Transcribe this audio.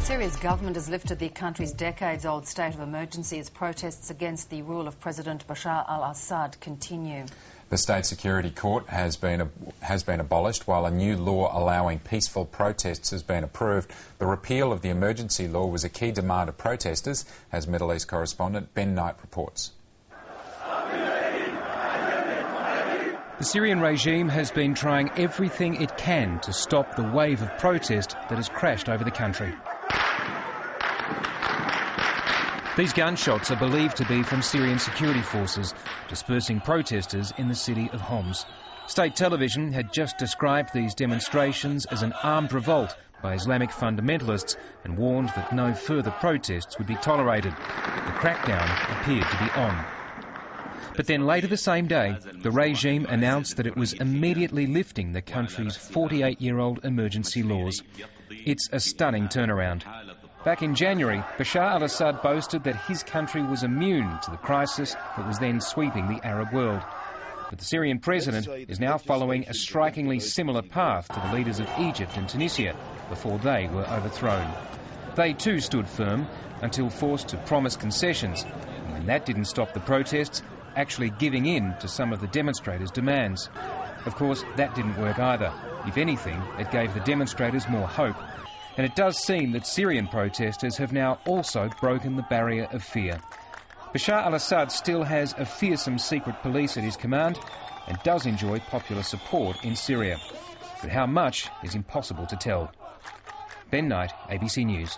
Syria's government has lifted the country's decades-old state of emergency as protests against the rule of President Bashar al-Assad continue. The State Security Court has been abolished, while a new law allowing peaceful protests has been approved. The repeal of the emergency law was a key demand of protesters, as Middle East correspondent Ben Knight reports. The Syrian regime has been trying everything it can to stop the wave of protest that has crashed over the country. These gunshots are believed to be from Syrian security forces, dispersing protesters in the city of Homs. State television had just described these demonstrations as an armed revolt by Islamic fundamentalists and warned that no further protests would be tolerated. The crackdown appeared to be on. But then later the same day, the regime announced that it was immediately lifting the country's 48-year-old emergency laws. It's a stunning turnaround. Back in January, Bashar al-Assad boasted that his country was immune to the crisis that was then sweeping the Arab world. But the Syrian president is now following a strikingly similar path to the leaders of Egypt and Tunisia before they were overthrown. They too stood firm until forced to promise concessions. And when that didn't stop the protests, actually giving in to some of the demonstrators' demands. Of course, that didn't work either. If anything, it gave the demonstrators more hope. And it does seem that Syrian protesters have now also broken the barrier of fear. Bashar al-Assad still has a fearsome secret police at his command and does enjoy popular support in Syria. But how much is impossible to tell. Ben Knight, ABC News.